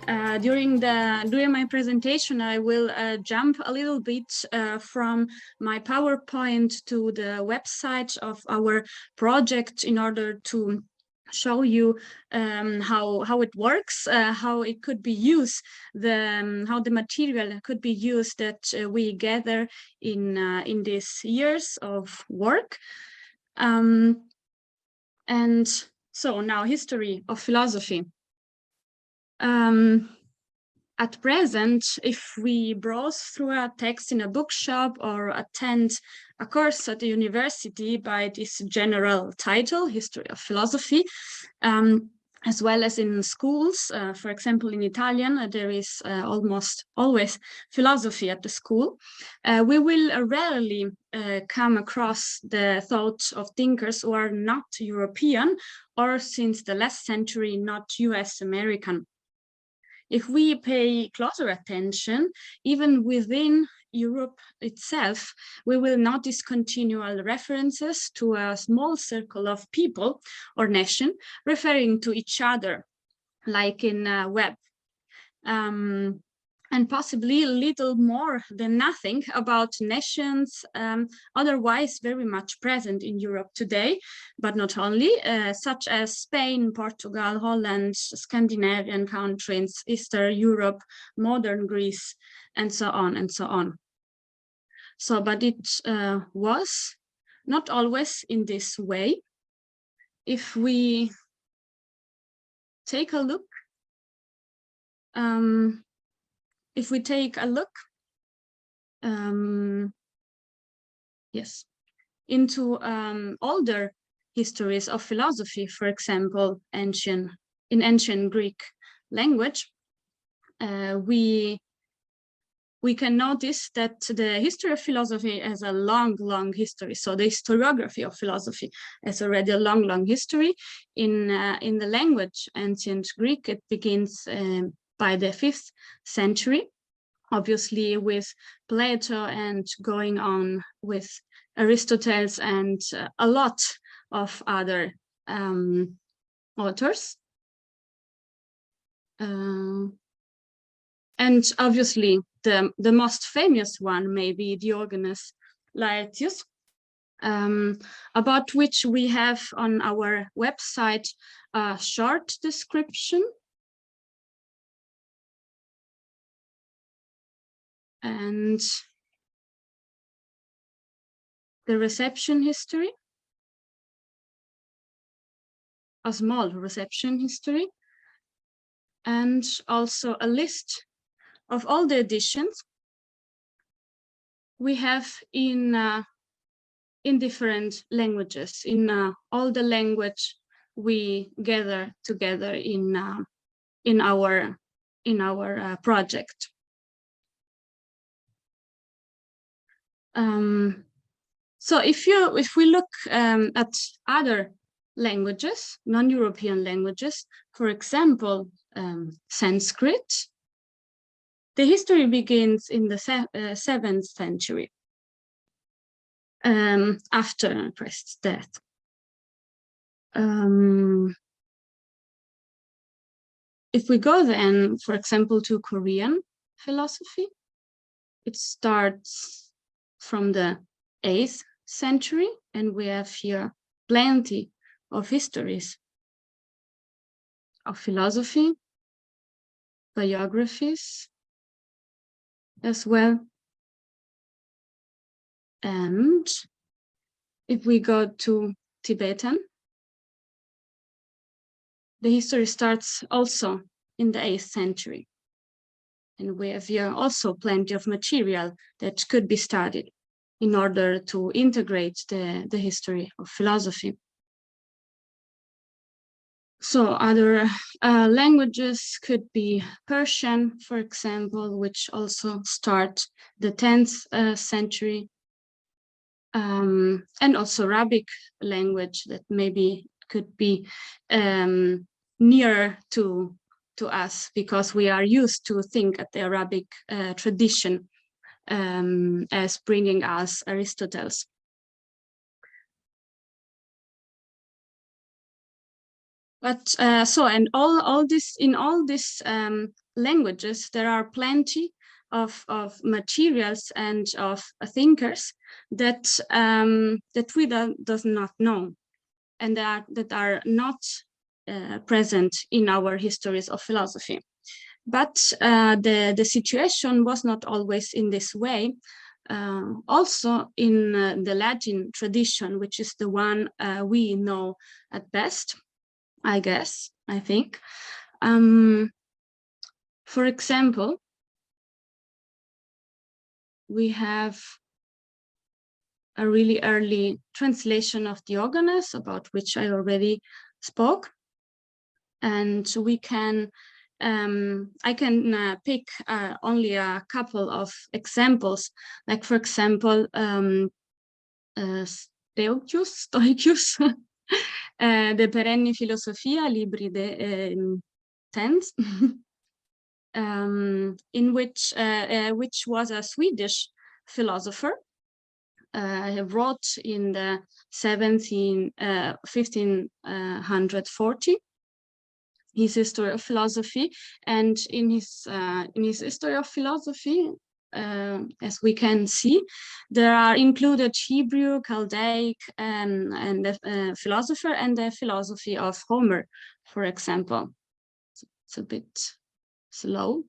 During my presentation, I will jump a little bit from my PowerPoint to the website of our project in order to show you how it works, how it could be used, how the material could be used that we gather in these years of work. And so now, history of philosophy. At present, if we browse through a text in a bookshop or attend a course at the university by this general title, History of Philosophy, as well as in schools, for example, in Italian, there is almost always philosophy at the school, we will rarely come across the thoughts of thinkers who are not European or, since the last century, not US American. If we pay closer attention, even within Europe itself, we will notice continual references to a small circle of people or nation referring to each other, like in web. And possibly little more than nothing about nations otherwise very much present in Europe today, but not only, such as Spain, Portugal, Holland, Scandinavian countries, Eastern Europe, modern Greece, and so on and so on. So, but it was not always in this way. If we take a look, into older histories of philosophy, for example, in ancient Greek language, we can notice that the history of philosophy has a long history. So the historiography of philosophy has already a long history. In the language ancient Greek, it begins by the 5th century, obviously with Plato and going on with Aristotle and a lot of other authors. And obviously the most famous one may be Diogenes Laertius, about which we have on our website a short description. And the reception history, a small reception history, and also a list of all the editions we have in different languages, in all the language we gather together in our project. So if we look at other languages, non-European languages, for example, Sanskrit, the history begins in the 7th century, after Christ's death. If we go then, for example, to Korean philosophy, it starts from the 8th century, and we have here plenty of histories of philosophy, biographies as well. And if we go to Tibetan, the history starts also in the 8th century. And we have here also plenty of material that could be studied in order to integrate the history of philosophy. So other languages could be Persian, for example, which also start the 10th century, and also Arabic language that maybe could be near to us, because we are used to think at the Arabic tradition as bringing us Aristotle's. But and all this, in all these languages, there are plenty of materials and of thinkers that that we does not know, and that are not present in our histories of philosophy. But the situation was not always in this way. Also in the Latin tradition, which is the one we know at best, I guess, I think. For example, we have a really early translation of Diogenes, about which I already spoke. And we can, I can pick only a couple of examples, like, for example, Stoicius, De Perenni Philosophia, Libri de Tens, in which was a Swedish philosopher, wrote in the 1540 his history of philosophy. And in his history of philosophy, as we can see, there are included Hebrew, Chaldaic, and the philosopher, and the philosophy of Homer, for example. It's a bit slow.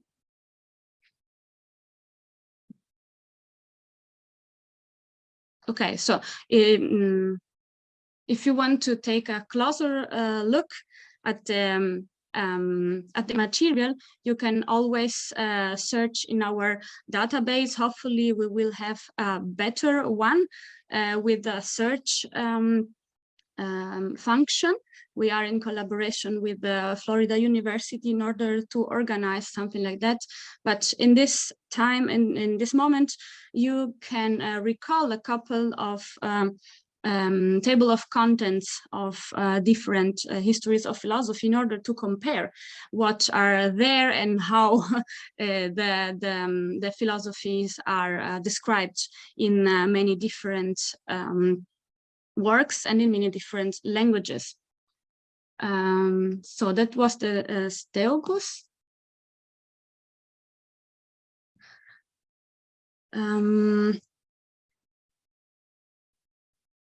Okay, so if you want to take a closer look at the material, you can always search in our database. Hopefully we will have a better one with a search function. We are in collaboration with the Florida University in order to organize something like that. But in this time, in this moment, you can recall a couple of table of contents of different histories of philosophy in order to compare what are there and how the philosophies are described in many different works and in many different languages. So that was the Steagus.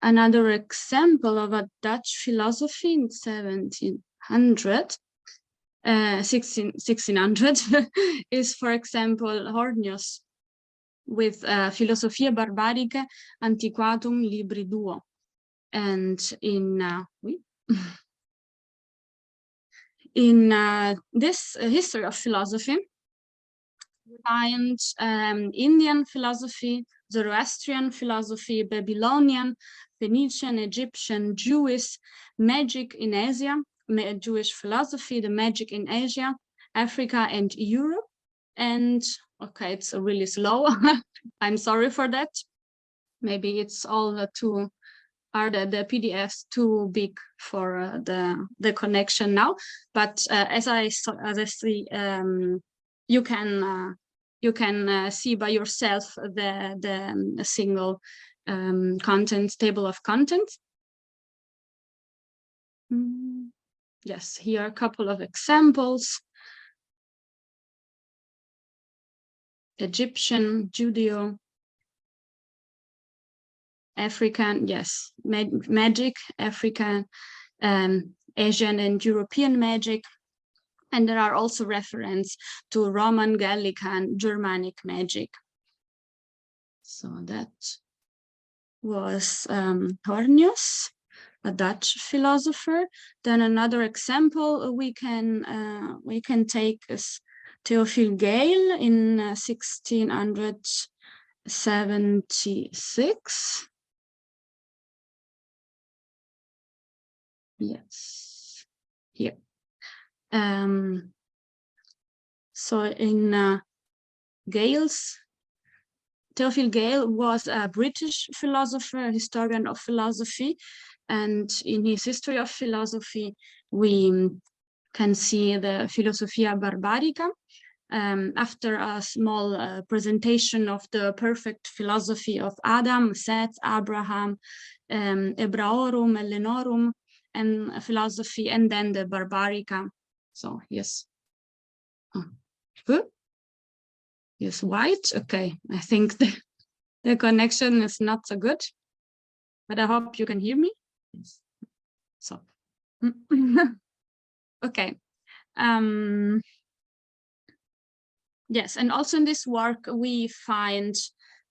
Another example of a Dutch philosophy in 1600 is, for example, Hornius with Philosophia Barbarica Antiquatum Libri Duo. And in this history of philosophy, we find Indian philosophy, Zoroastrian philosophy, Babylonian, Phoenician, Egyptian, Jewish, magic in Asia, Jewish philosophy, the magic in Asia, Africa, and Europe. And okay, it's really slow. I'm sorry for that. Maybe it's all too, are the PDFs too big for the connection now? But as I see, you can see by yourself the single content table of contents. Yes, here are a couple of examples. Egyptian, Judeo, African, yes, magic, African, Asian and European magic. And there are also references to Roman, Gallic, and Germanic magic. So that was Hornius, a Dutch philosopher. Then another example we can take is Theophile Gale in 1676. Yes, here. So in Theophile Gale was a British philosopher, a historian of philosophy, and in his history of philosophy, we can see the Philosophia Barbarica. After a small presentation of the perfect philosophy of Adam, Seth, Abraham, Ebraorum, Elenorum, and philosophy, and then the Barbarica. So yes. Oh. Good. Yes, white. Okay, I think the connection is not so good, but I hope you can hear me. Yes. So, okay. Yes, and also in this work we find,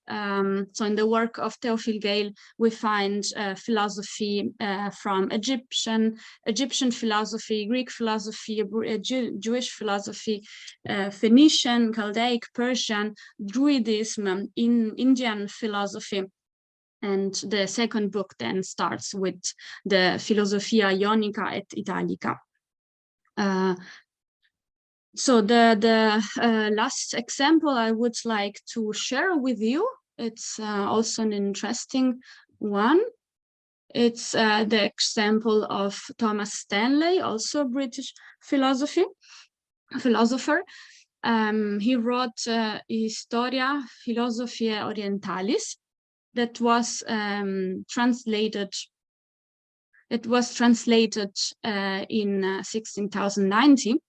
so in the work of Théophile Gale, we find philosophy from Egyptian philosophy, Greek philosophy, Jewish philosophy, Phoenician, Chaldaic, Persian, Druidism, in Indian philosophy. And the second book then starts with the Philosophia Ionica et Italica. So the last example I would like to share with you, it's also an interesting one. It's the example of Thomas Stanley, also a British philosopher. He wrote Historia Philosophiae Orientalis, that was translated. It was translated in 1690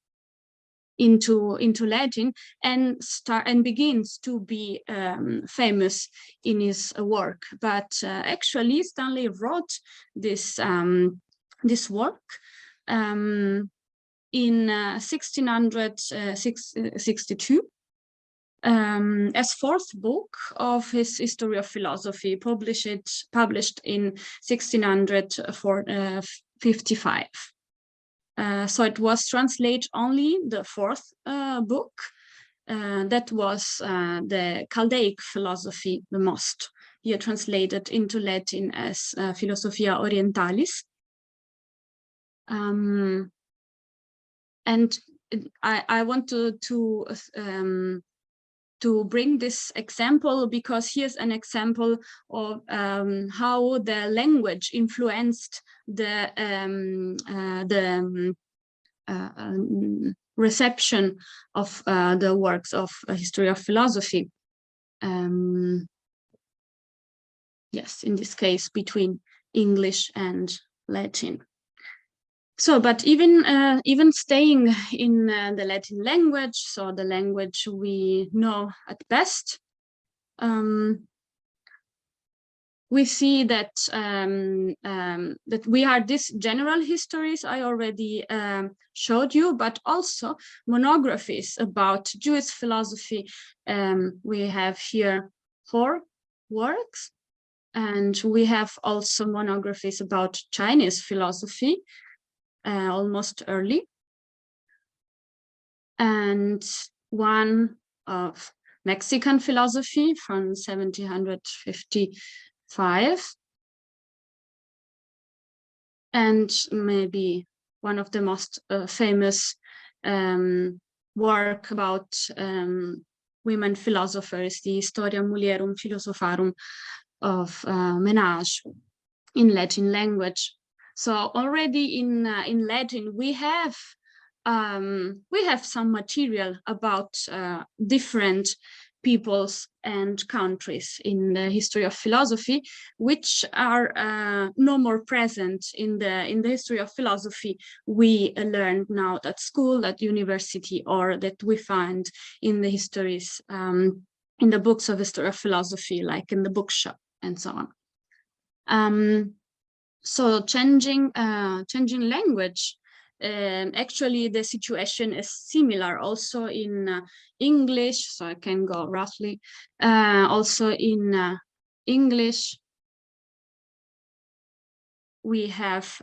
into Latin, and begins to be famous in his work. But actually, Stanley wrote this work in 1662. As fourth book of his History of Philosophy, published in 1655. So it was translated only the fourth book. That was the Chaldaic philosophy, the most. Here translated into Latin as Philosophia Orientalis. And I want to bring this example because here's an example of how the language influenced the reception of the works of a history of philosophy. Yes, in this case, between English and Latin. So, but even staying in the Latin language, so the language we know at best, we see that that we are these general histories I already showed you, but also monographies about Jewish philosophy. We have here 4 works, and we have also monographies about Chinese philosophy. Almost early, and one of Mexican philosophy from 1755, and maybe one of the most famous work about women philosophers, the Historia Mulierum Philosopharum of Menage, in Latin language. So already in Latin we have some material about different peoples and countries in the history of philosophy, which are no more present in the history of philosophy we learned now at school, at university, or that we find in the histories in the books of history of philosophy, like in the bookshop and so on. So changing language, actually the situation is similar also in English, so I can go roughly. Also in English, we have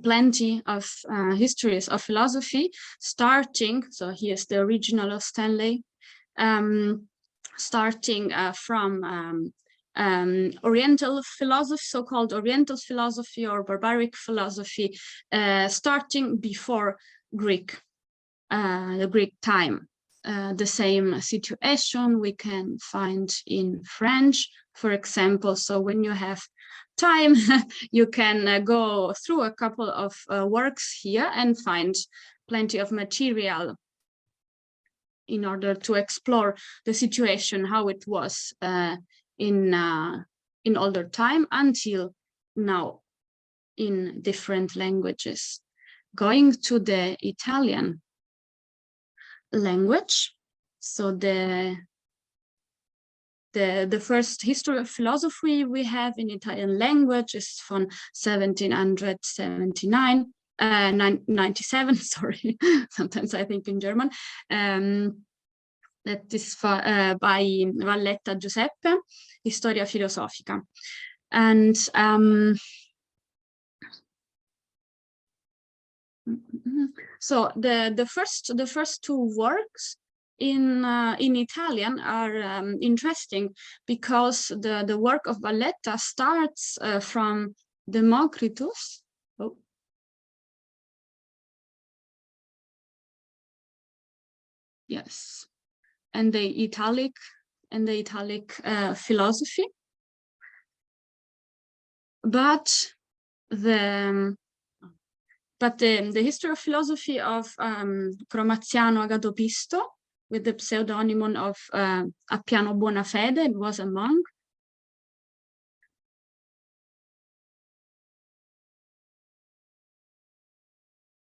plenty of histories of philosophy, starting, so here's the original of Stanley, starting from Oriental philosophy, so-called Oriental philosophy or barbaric philosophy, starting before Greek, the Greek time. The same situation we can find in French, for example. So when you have time, you can go through a couple of works here and find plenty of material in order to explore the situation, how it was in older time until now. in different languages. Going to the Italian language, so the first history of philosophy we have in Italian language is from 1779, 97, sorry, sometimes I think in German, that is by Valletta Giuseppe, Historia Filosofica. And so the first two works in Italian are interesting because the work of Valletta starts from Democritus. Oh. Yes, and the Italic philosophy, but the history of philosophy of Cromaziano Agatopisto, with the pseudonym of Appiano Bonafede, it was a monk.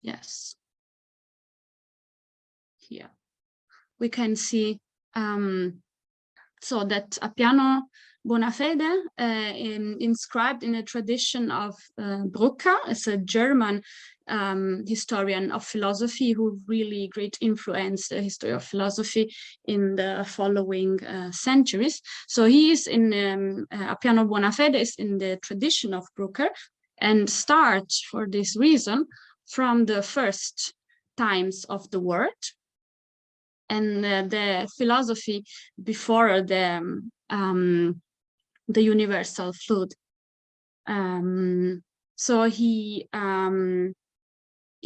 Yes. Here we can see so that Appiano Bonafede, inscribed in a tradition of Brucker, as a German historian of philosophy who really great influenced the history of philosophy in the following centuries. So he is in Appiano Bonafede is in the tradition of Brucker and starts for this reason from the first times of the word and the philosophy before the universal flood. So he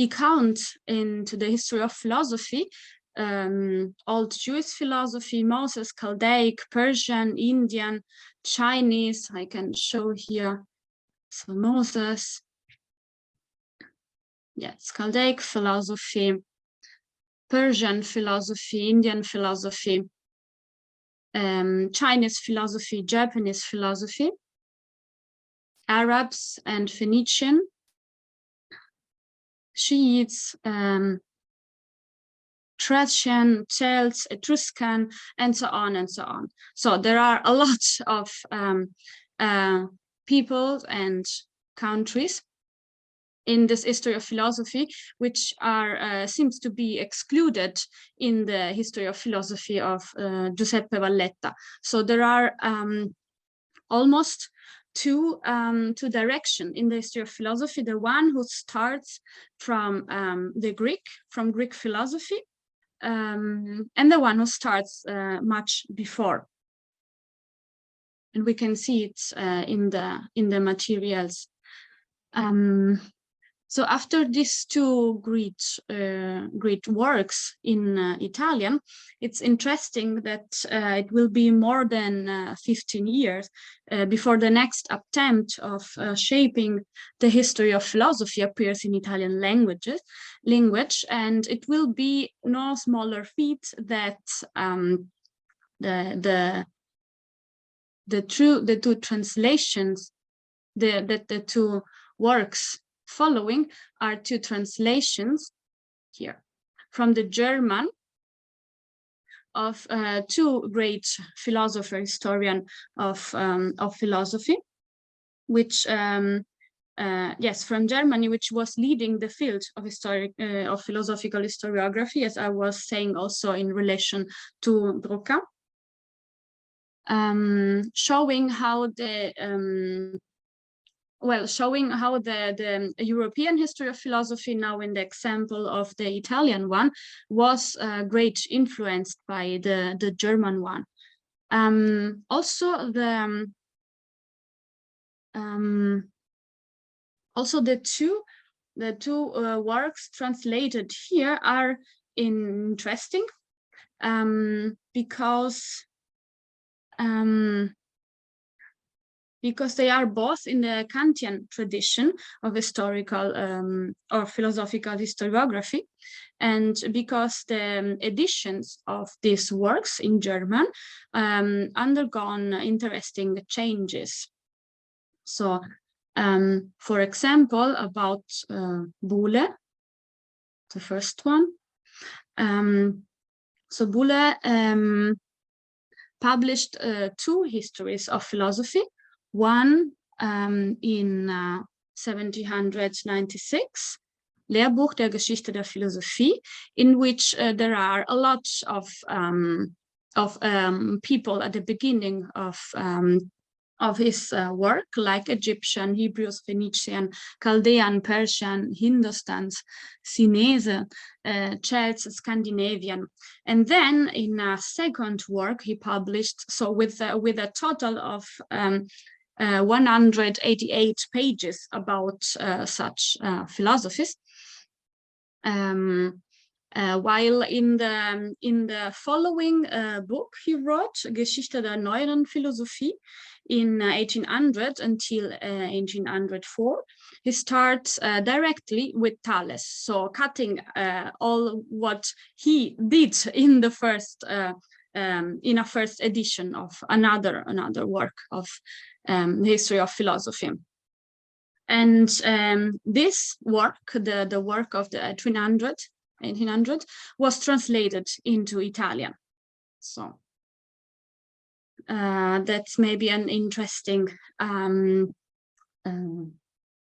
counts into the history of philosophy old Jewish philosophy, Moses, Chaldaic, Persian, Indian, Chinese. I can show here. So Moses, yes, Chaldaic philosophy, Persian philosophy, Indian philosophy, Chinese philosophy, Japanese philosophy, Arabs and Phoenician, Shiites, Thracian, Celts, Etruscan, and so on and so on. So there are a lot of people and countries in this history of philosophy, which are seems to be excluded in the history of philosophy of Giuseppe Valletta. So there are almost two directions in the history of philosophy. The one who starts from Greek philosophy, and the one who starts much before. And we can see it in the materials. So after these two great works in Italian, it's interesting that it will be more than 15 years before the next attempt of shaping the history of philosophy appears in Italian language, and it will be no smaller feat that the two translations, the two works following are two translations here from the German of two great historian of philosophy, which yes, from Germany, which was leading the field of philosophical historiography, as I was saying also in relation to Brucker, showing how the European history of philosophy, now in the example of the Italian one, was great influenced by the German one. Also the two works translated here are interesting because they are both in the Kantian tradition of historical or philosophical historiography, and because the editions of these works in German undergone interesting changes. So For example, about Boole, the first one. So Boole published two histories of philosophy, one in 1796, Lehrbuch der Geschichte der Philosophie, in which there are a lot of people at the beginning of his work, like Egyptian, Hebrews, Phoenician, Chaldean, Persian, Hindustan, Sinese, Celts, Scandinavian. And then in a second work he published, so with a total of 188 pages about such philosophies. While in the following book he wrote, Geschichte der Neueren Philosophie, in 1800 until 1804, he starts directly with Thales, so cutting all what he did in the first in a first edition of another work of history of philosophy. And this work, the work of the 1800, was translated into Italian. So that's maybe an interesting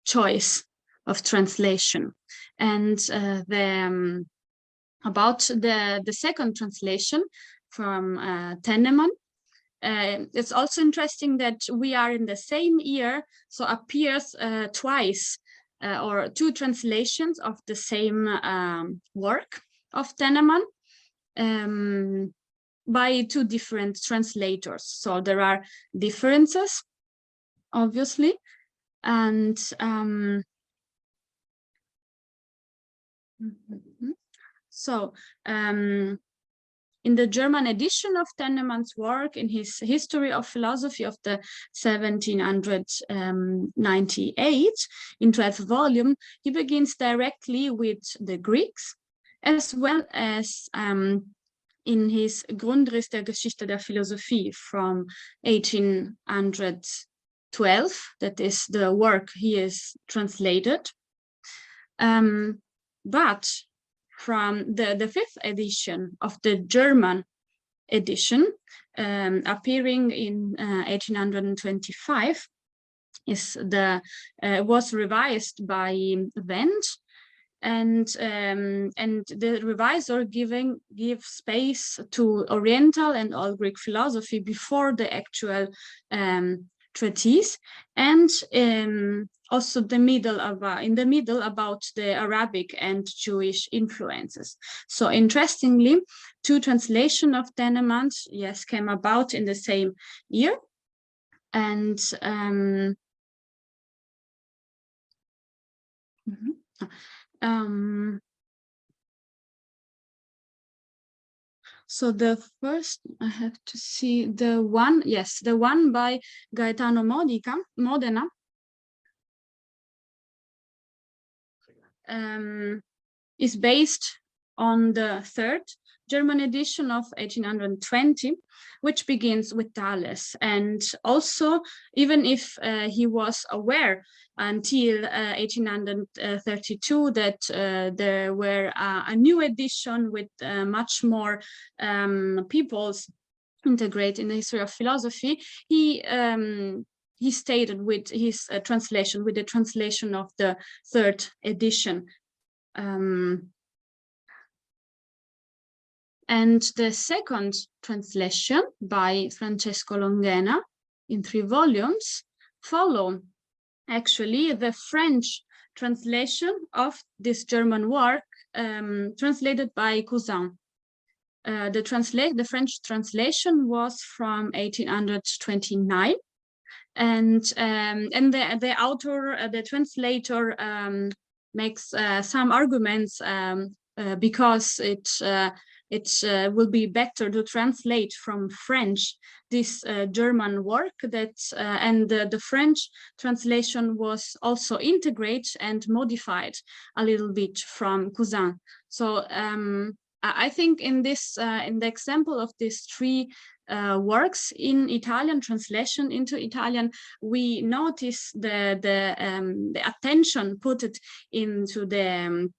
choice of translation. And about the second translation from Tennemann, it's also interesting that we are in the same year, so appears twice or two translations of the same work of Tennemann by two different translators. So there are differences, obviously, and so in the German edition of Tennemann's work, in his History of Philosophy of the 1798, in 12th volume, he begins directly with the Greeks, as well as in his Grundriss der Geschichte der Philosophie from 1812, that is the work he is translated. But from the fifth edition of the German edition, appearing in 1825, was revised by Wendt, and the revisor gives space to Oriental and Old Greek philosophy before the actual treatise, and also in the middle about the Arabic and Jewish influences. So interestingly, two translations of Tennemann, yes, came about in the same year, and so the first, I have to see the one, yes, the one by Gaetano Modena, is based on the third German edition of 1820, which begins with Thales. And also, even if he was aware until 1832 that there were a new edition with much more peoples integrated in the history of philosophy, he stated with his translation, with the translation of the third edition. And the second translation by Francesco Longhena in 3 volumes follow actually the French translation of this German work, translated by Cousin. The French translation was from 1829, and the author, the translator, makes some arguments because it will be better to translate from French this German work, and the French translation was also integrated and modified a little bit from Cousin. So I think in this in the example of these 3 works in Italian, translation into Italian, we notice the attention put it into the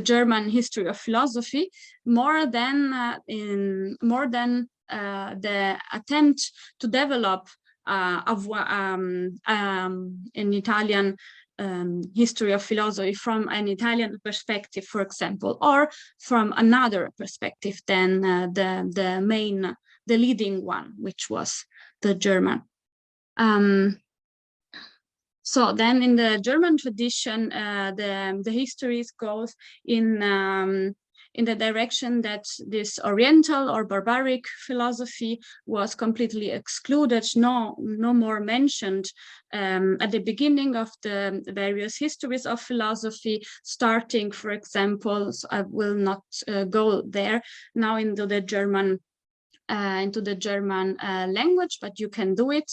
German history of philosophy more than the attempt to develop an Italian history of philosophy from an Italian perspective, for example, or from another perspective than the leading one, which was the German. So then in the German tradition, the history goes in the direction that this Oriental or barbaric philosophy was completely excluded, no more mentioned at the beginning of the various histories of philosophy, starting, for example, so I will not go there now into the German language, but you can do it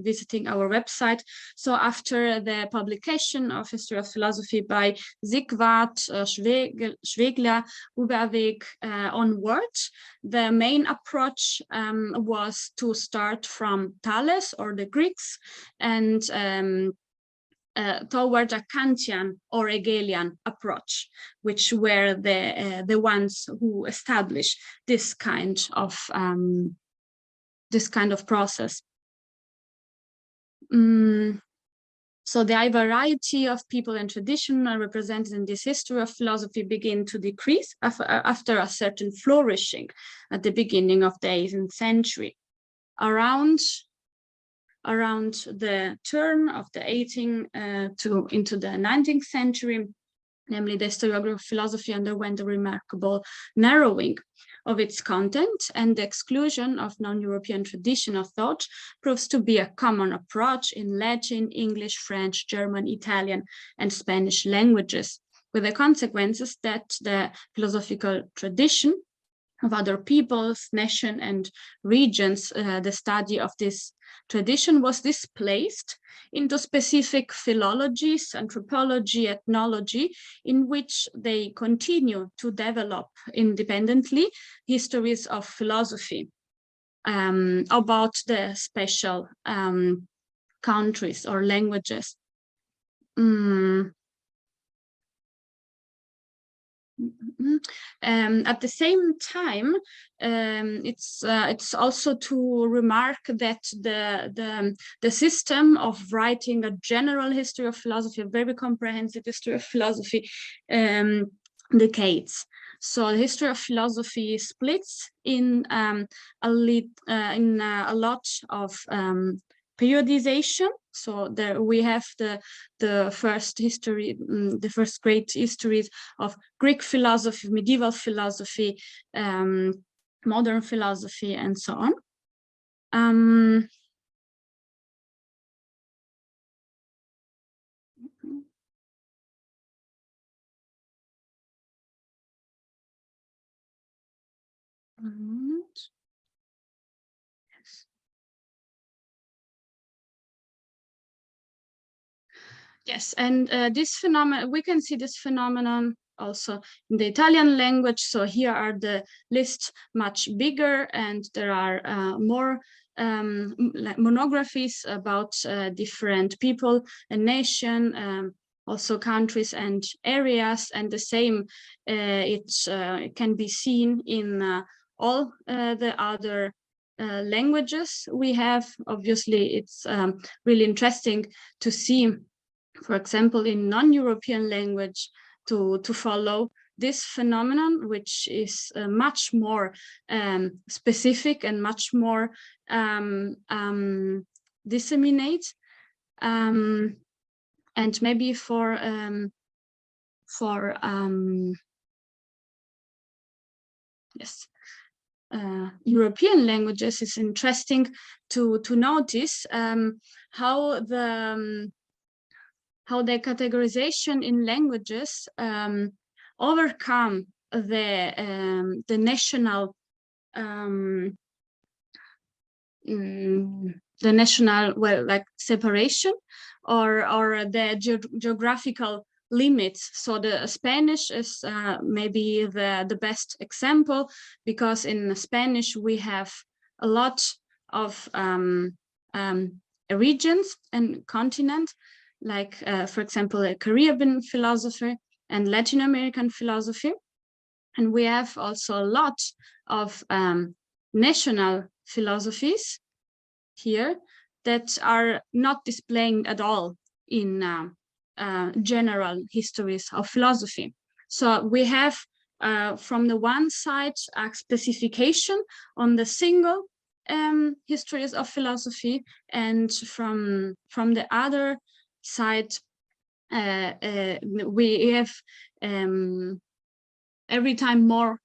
visiting our website. So after the publication of History of Philosophy by Sigvard, Schwegler, Uberweg onward, the main approach was to start from Thales or the Greeks and toward a Kantian or Hegelian approach, which were the ones who established this kind of process. So the high variety of people and tradition represented in this history of philosophy begin to decrease after a certain flourishing at the beginning of the 18th century. Around the turn of the 18th into the 19th century, namely the historiography of philosophy underwent a remarkable narrowing of its content, and the exclusion of non-European tradition of thought proves to be a common approach in Latin, English, French, German, Italian, and Spanish languages, with the consequences that the philosophical tradition of other peoples, nations, and regions, the study of this tradition was displaced into specific philologies, anthropology, ethnology, in which they continue to develop independently histories of philosophy about the special countries or languages. At the same time, it's also to remark that the system of writing a general history of philosophy, a very comprehensive history of philosophy, decays. So the history of philosophy splits in a lot of periodization. So there we have the first history, the first great histories of Greek philosophy, medieval philosophy, modern philosophy, and so on. Yes, and this phenomenon, we can see this phenomenon also in the Italian language. So here are the lists much bigger, and there are more monographies about different people and nation, also countries and areas, and the same it can be seen in all the other languages we have. Obviously, it's really interesting to see, for example, in non-European language, to follow this phenomenon, which is much more specific and much more disseminate. And maybe for yes, European languages, it's interesting to notice how the categorization in languages overcome the national separation or the geographical limits. So the Spanish is maybe the best example, because in Spanish we have a lot of regions and continent, like for example, a Caribbean philosophy and Latin American philosophy. And we have also a lot of national philosophies here that are not displayed at all in general histories of philosophy. So we have from the one side a specification on the single histories of philosophy, and from the other side we have every time more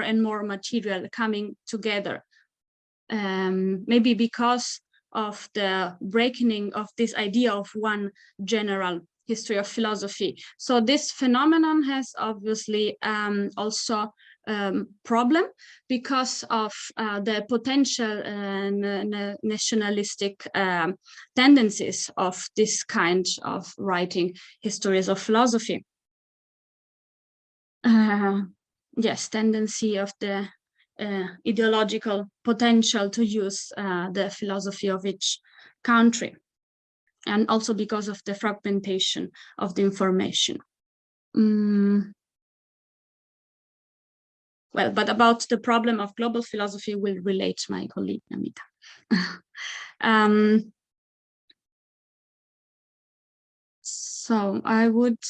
and more material coming together, maybe because of the breaking of this idea of one general history of philosophy. So this phenomenon has obviously also problem because of the potential nationalistic tendencies of this kind of writing histories of philosophy. Yes, tendency of the ideological potential to use the philosophy of each country, and also because of the fragmentation of the information. Well, but about the problem of global philosophy will relate my colleague Namita. So I would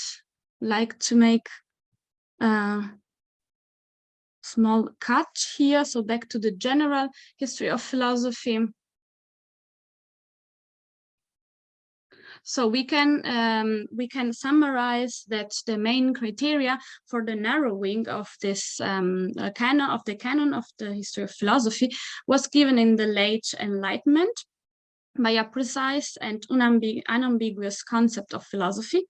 like to make a small cut here. So back to the general history of philosophy. So we can summarize that the main criteria for the narrowing of this canon of the history of philosophy was given in the late Enlightenment by a precise and unambiguous concept of philosophy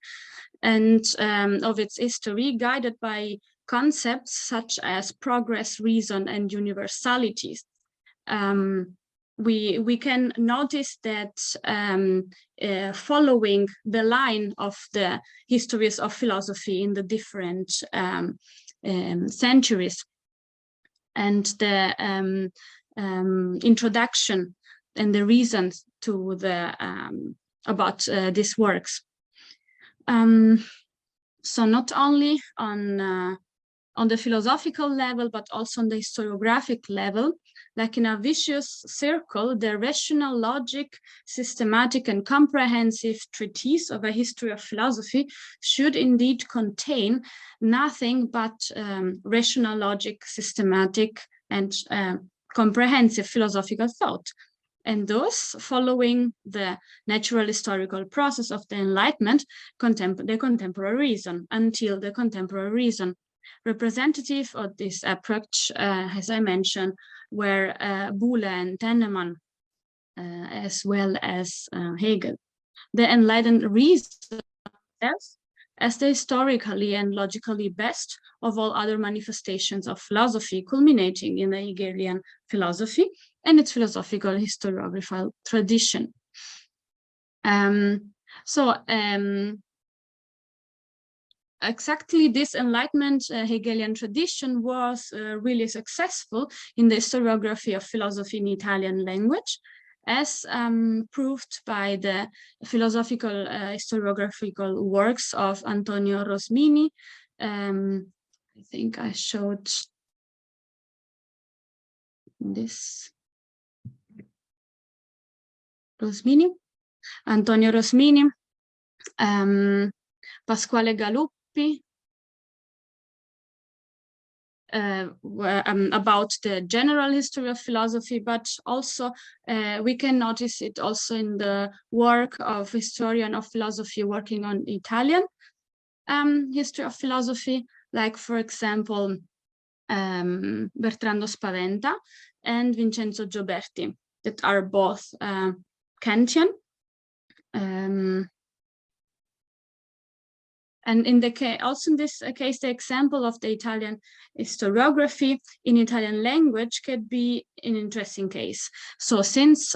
and of its history, guided by concepts such as progress, reason, and universalities. We can notice that following the line of the histories of philosophy in the different centuries, and the introduction and the reasons to the about these works. So not only on the philosophical level, but also on the historiographic level, like in a vicious circle, the rational logic, systematic and comprehensive treatise of a history of philosophy should indeed contain nothing but rational logic, systematic and comprehensive philosophical thought. And thus, following the natural historical process of the Enlightenment, the contemporary reason, until the contemporary reason. Representative of this approach, as I mentioned, were Boole and Tennemann, as well as Hegel. The enlightened reason as the historically and logically best of all other manifestations of philosophy, culminating in the Hegelian philosophy and its philosophical historiographical tradition. Exactly this Enlightenment Hegelian tradition was really successful in the historiography of philosophy in Italian language, as proved by the philosophical historiographical works of Antonio Rosmini. I think I showed this. Antonio Rosmini, Pasquale Galuppi, about the general history of philosophy, but also we can notice it also in the work of historian of philosophy working on Italian history of philosophy, like for example Bertrando Spaventa and Vincenzo Gioberti, that are both Kantian. And in the case, also in this case, the example of the Italian historiography in Italian language could be an interesting case. So since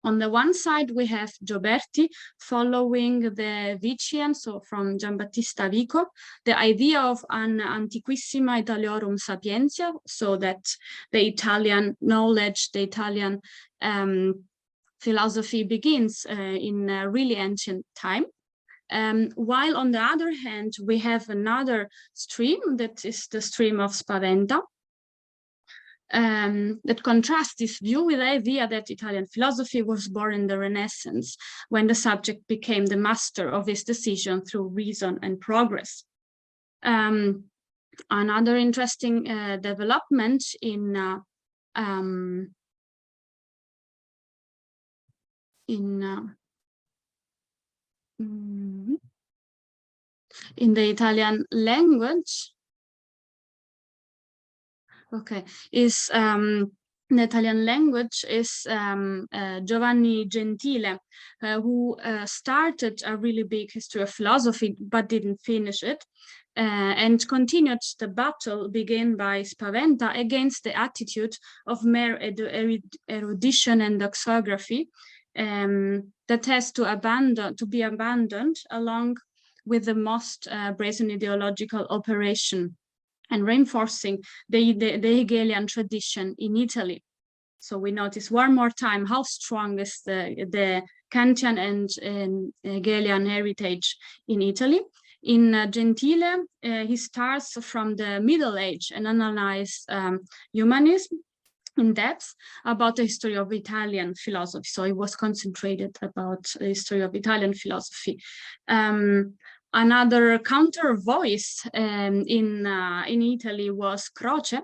On the one side, we have Gioberti following the Vician, so from Giambattista Vico, the idea of an antiquissima Italiorum sapientia, so that the Italian knowledge, the Italian philosophy begins in a really ancient time. While on the other hand, we have another stream that is the stream of Spaventa, that contrasts this view with the idea that Italian philosophy was born in the Renaissance, when the subject became the master of his decision through reason and progress. Another interesting development in the Italian language, is the Italian language is Giovanni Gentile, who started a really big history of philosophy but didn't finish it, and continued the battle begun by Spaventa against the attitude of mere erudition and doxography that has to be abandoned along with the most brazen ideological operation, and reinforcing the Hegelian tradition in Italy. So we notice one more time how strong is the Kantian and Hegelian heritage in Italy. In Gentile, he starts from the Middle Age and analyzes humanism in depth about the history of Italian philosophy. So he was concentrated about the history of Italian philosophy. Another counter voice in Italy was Croce,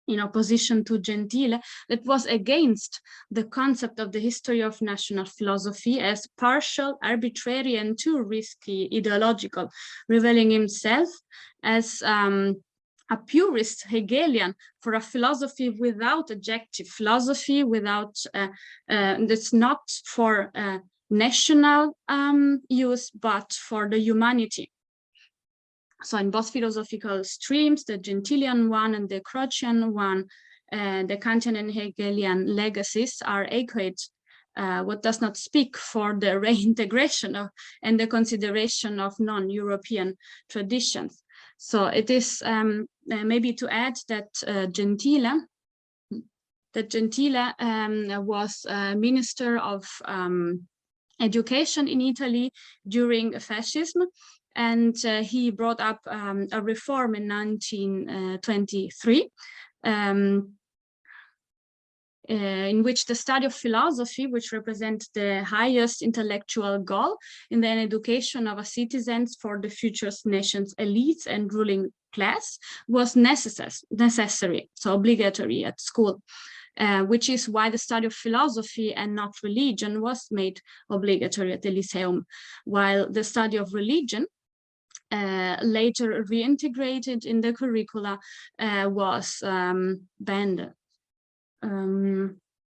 in opposition to Gentile, that was against the concept of the history of national philosophy as partial, arbitrary, and too risky ideological, revealing himself as a purist Hegelian for a philosophy without adjective, philosophy without, that's not for national use, but for the humanity. So in both philosophical streams, the Gentilian one and the Crocian one, the Kantian and Hegelian legacies are echoed, what does not speak for the reintegration of and the consideration of non-European traditions. So it is maybe to add that Gentile was Minister of Education in Italy during fascism, and he brought up a reform in 1923 in which the study of philosophy, which represents the highest intellectual goal in the education of a citizens for the future nation's elites and ruling class, was necessary, so obligatory at school. Which is why the study of philosophy and not religion was made obligatory at the Lyceum, while the study of religion, later reintegrated in the curricula, was banned.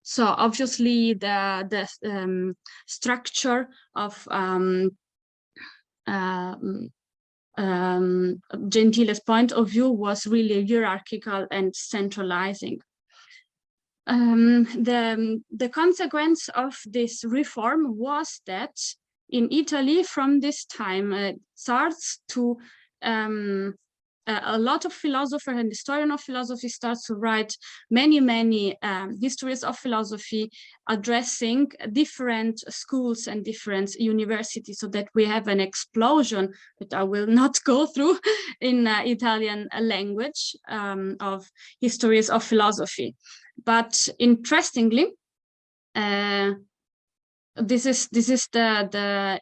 So obviously the structure of Gentile's point of view was really hierarchical and centralizing. The consequence of this reform was that in Italy, from this time, starts to a lot of philosophers and historians of philosophy starts to write many histories of philosophy addressing different schools and different universities, so that we have an explosion that I will not go through in Italian language of histories of philosophy. But interestingly, this is the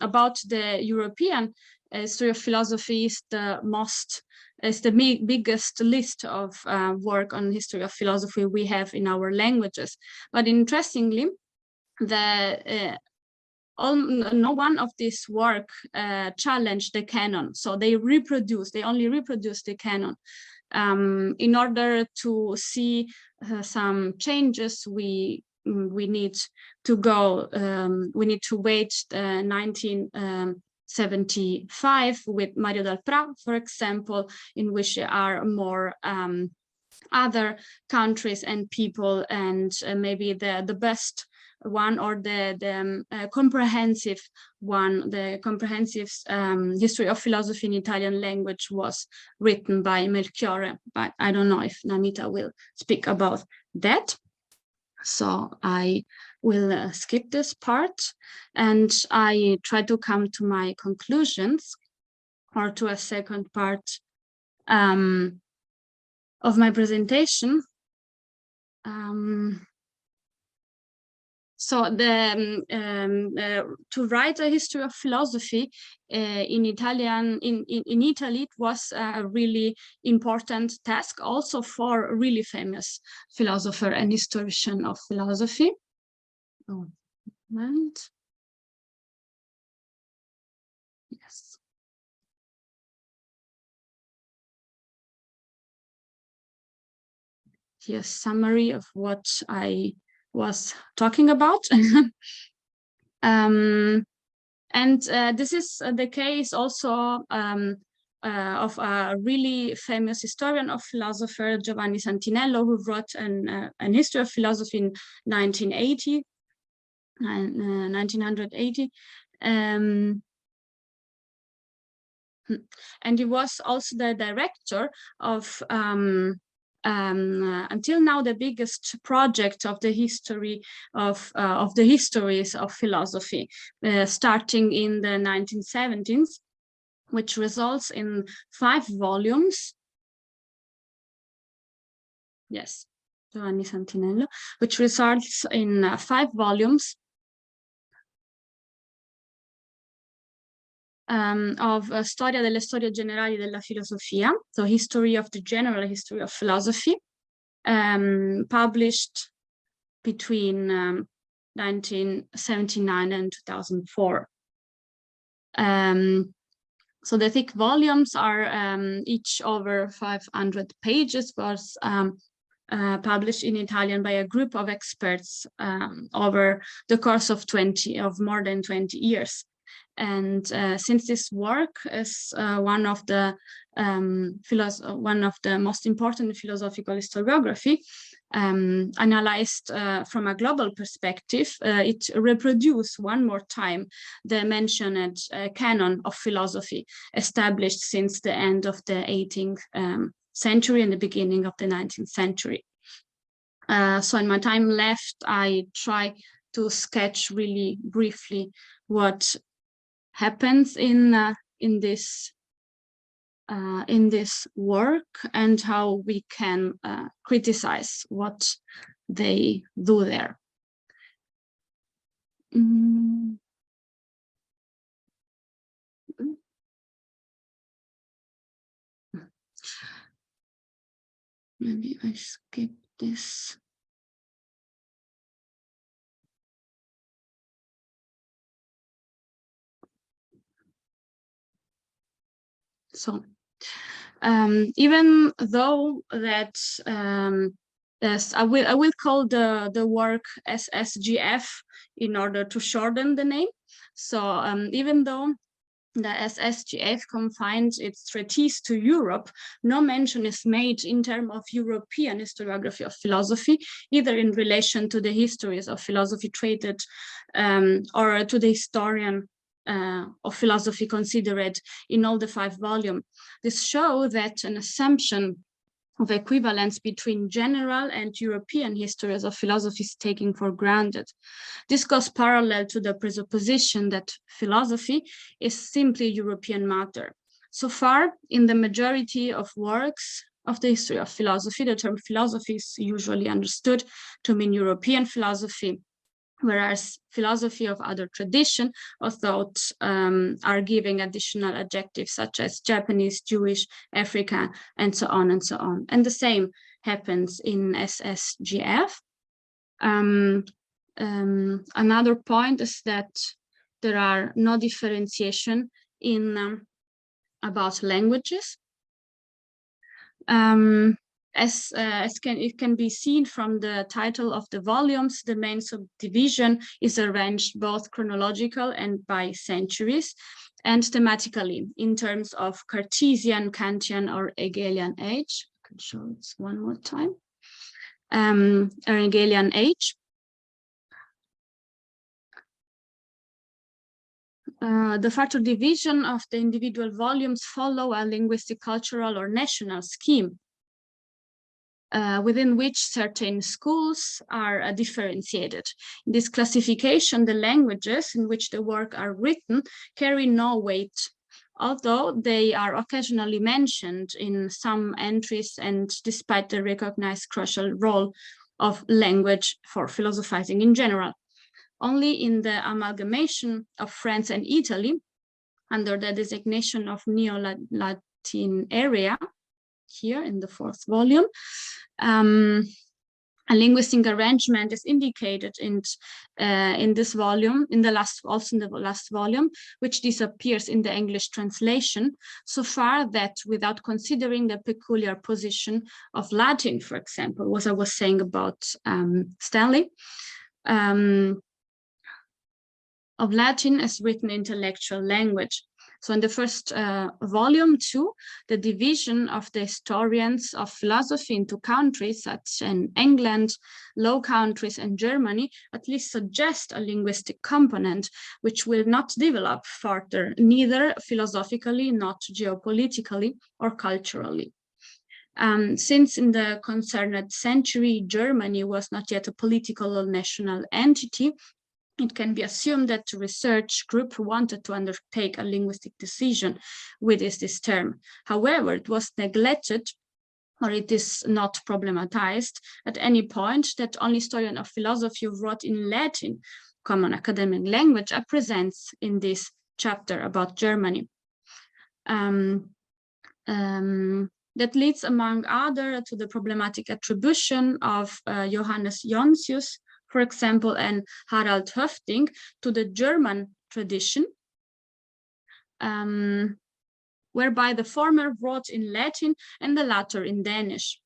about the European history of philosophy is the biggest list of work on history of philosophy we have in our languages. But interestingly, no one of this work challenged the canon. So they only reproduce the canon. In order to see some changes, we need to go. We need to wait 1975 with Mario Dal Pra, for example, in which there are more other countries and people, and maybe the best one, or the comprehensive one, the comprehensive history of philosophy in Italian language was written by Melchiorre, but I don't know if Namita will speak about that. So I will skip this part, and I try to come to my conclusions, or to a second part of my presentation. So to write a history of philosophy in Italian, in Italy, it was a really important task, also for a really famous philosopher and historian of philosophy. Oh, and yes. Here's a summary of what I was talking about. And this is the case also of a really famous historian of philosopher, Giovanni Santinello, who wrote an history of philosophy in 1980. And he was also the director of until now the biggest project of the history of the histories of philosophy, starting in the 1970s, which results in 5 volumes. Yes, Giovanni Santinello, which results in 5 volumes of Storia delle storie generali della filosofia, so history of the general history of philosophy, published between 1979 and 2004. So the thick volumes are each over 500 pages, was published in Italian by a group of experts over the course of more than 20 years. And since this work is one of the most important philosophical historiography, analyzed from a global perspective, it reproduces one more time the mentioned canon of philosophy established since the end of the 18th century and the beginning of the 19th century. So in my time left, I try to sketch really briefly what happens in this work, and how we can criticize what they do there. Maybe I skip this. So even though that yes, I will call the work SSGF in order to shorten the name. So even though the SSGF confines its treatise to Europe, no mention is made in terms of European historiography of philosophy, either in relation to the histories of philosophy treated or to the historian of philosophy considered in all the 5 volumes. This shows that an assumption of equivalence between general and European histories of philosophy is taken for granted. This goes parallel to the presupposition that philosophy is simply European matter. So far, in the majority of works of the history of philosophy, the term philosophy is usually understood to mean European philosophy, whereas philosophy of other tradition or thought are giving additional adjectives such as Japanese, Jewish, African, and so on and so on. And the same happens in SSGF. Another point is that there are no differentiation in about languages. It can be seen from the title of the volumes, the main subdivision is arranged both chronological and by centuries, and thematically in terms of Cartesian, Kantian, or Hegelian age. I can show it one more time. Hegelian age. The further division of the individual volumes follow a linguistic, cultural, or national scheme, within which certain schools are differentiated. In this classification, the languages in which the work are written carry no weight, although they are occasionally mentioned in some entries, and despite the recognized crucial role of language for philosophizing in general. Only in the amalgamation of France and Italy, under the designation of Neo-Latin area, here in the 4th volume, a linguistic arrangement is indicated in this volume, also in the last volume, which disappears in the English translation, so far that without considering the peculiar position of Latin, for example, what I was saying about Stanley, of Latin as written intellectual language. So in the first volume too, the division of the historians of philosophy into countries such as England, Low Countries, and Germany at least suggest a linguistic component, which will not develop further, neither philosophically, nor geopolitically or culturally. Since in the concerned century, Germany was not yet a political or national entity, it can be assumed that the research group wanted to undertake a linguistic decision with this term. However, it was neglected, or it is not problematized at any point, that only historian of philosophy who wrote in Latin, common academic language, are present in this chapter about Germany. That leads, among other, to the problematic attribution of Johannes Jonsius, for example, and Harald Höfting to the German tradition, whereby the former wrote in Latin and the latter in Danish.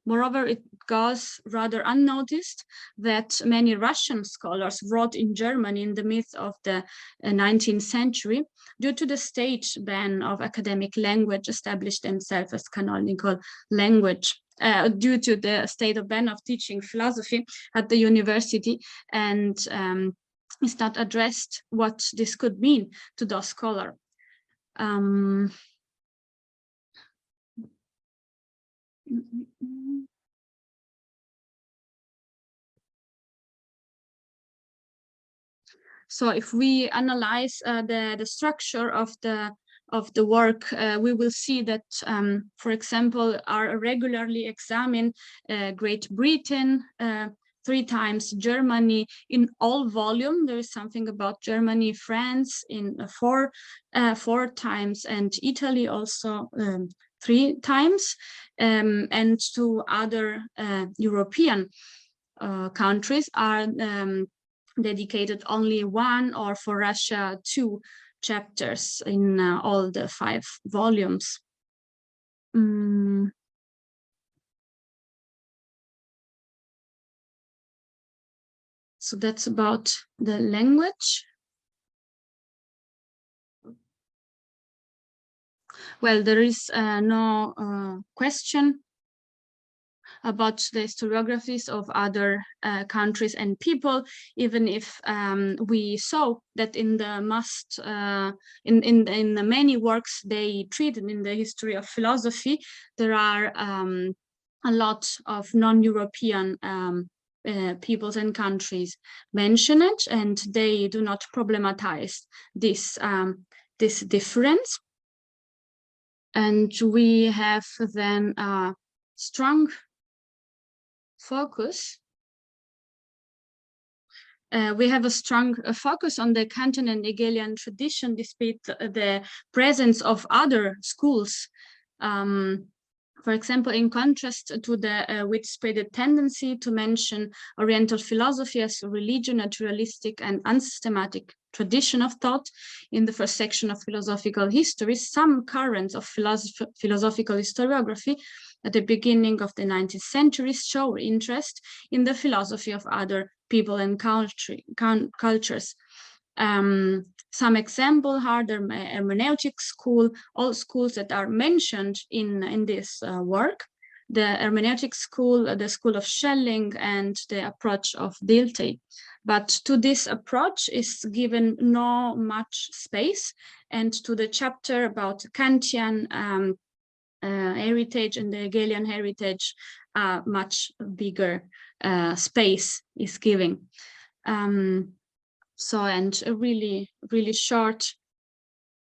Moreover, it goes rather unnoticed that many Russian scholars wrote in German in the midst of the 19th century due to the state ban of academic language established themselves as canonical language, due to the state of ban of teaching philosophy at the university, and it's not addressed what this could mean to those scholars. So if we analyze the structure of the work, we will see that, for example, are regularly examined Great Britain, 3 times Germany in all volume. There is something about Germany, France in 4 times, and Italy also 3 times, and 2 other European countries are dedicated only 1, or for Russia 2 chapters in all the 5 volumes. So that's about the language. Well, there is no question about the historiographies of other countries and people, even if we saw that in the in the many works they treated in the history of philosophy, there are a lot of non-European peoples and countries mentioned, and they do not problematize this this difference. And we have then a strong focus. We have a strong focus on the Kantian and Hegelian tradition, despite the presence of other schools. For example, in contrast to the widespread tendency to mention Oriental philosophy as a religion, naturalistic and unsystematic tradition of thought in the first section of philosophical history, some currents of philosophical historiography at the beginning of the 19th century show interest in the philosophy of other people and cultures. Some example are the hermeneutic school, all schools that are mentioned in this work, the hermeneutic school, the school of Schelling, and the approach of Dilthey. But to this approach is given no much space, and to the chapter about Kantian heritage and the Hegelian heritage, much bigger space is given. So, and a really, really short,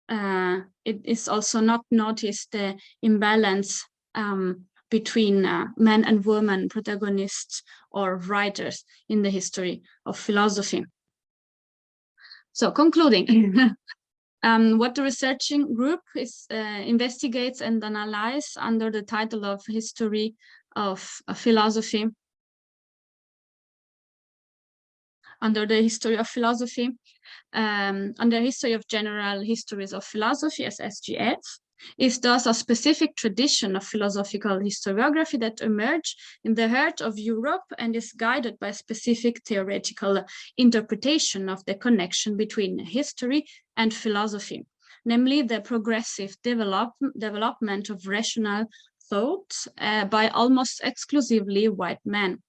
it is also not noticed the imbalance between men and women protagonists or writers in the history of philosophy. So, concluding, what the researching group investigates and analyzes under the title of History of Philosophy, under the History of Philosophy, under History of General Histories of Philosophy as SGF, is thus a specific tradition of philosophical historiography that emerged in the heart of Europe and is guided by specific theoretical interpretation of the connection between history and philosophy, namely the progressive development of rational thought by almost exclusively white men.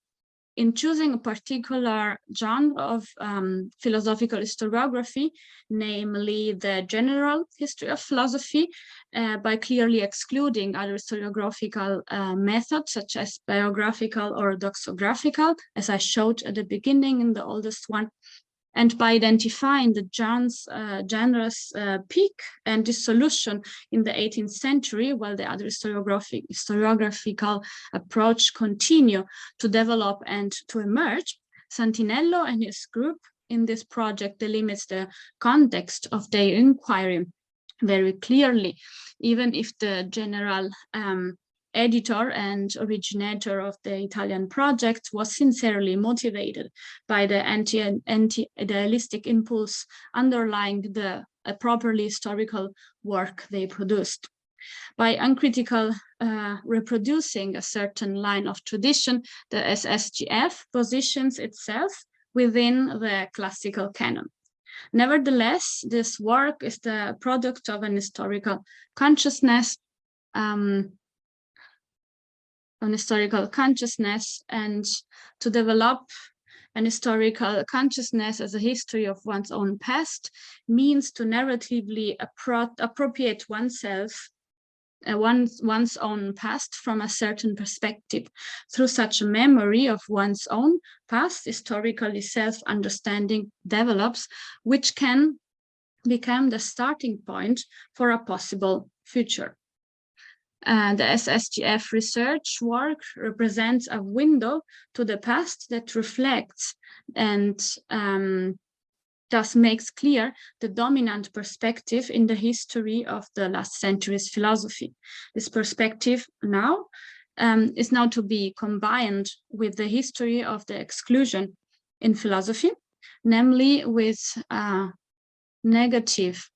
In choosing a particular genre of philosophical historiography, namely the general history of philosophy, by clearly excluding other historiographical methods such as biographical or doxographical, as I showed at the beginning in the oldest one, and by identifying the genre's peak and dissolution in the 18th century, while the other historiographical approach continue to develop and to emerge, Santinello and his group in this project delimits the context of their inquiry very clearly, even if the general editor and originator of the Italian project was sincerely motivated by the anti-idealistic impulse underlying the properly historical work they produced. By uncritical reproducing a certain line of tradition, the SSGF positions itself within the classical canon. Nevertheless, this work is the product of an historical consciousness, and to develop an historical consciousness as a history of one's own past means to narratively appropriate oneself, one's own past from a certain perspective. Through such a memory of one's own past, historically self-understanding develops, which can become the starting point for a possible future. The SSGF research work represents a window to the past that reflects and thus makes clear the dominant perspective in the history of the last century's philosophy. This perspective now is now to be combined with the history of the exclusion in philosophy, namely with a negative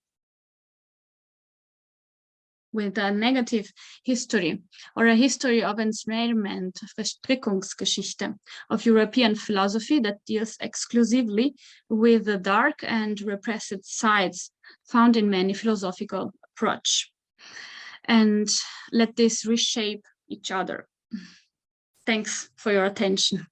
history, or a history of ensnarement, Verstrickungsgeschichte, of European philosophy that deals exclusively with the dark and repressed sides found in many philosophical approach. And let this reshape each other. Thanks for your attention.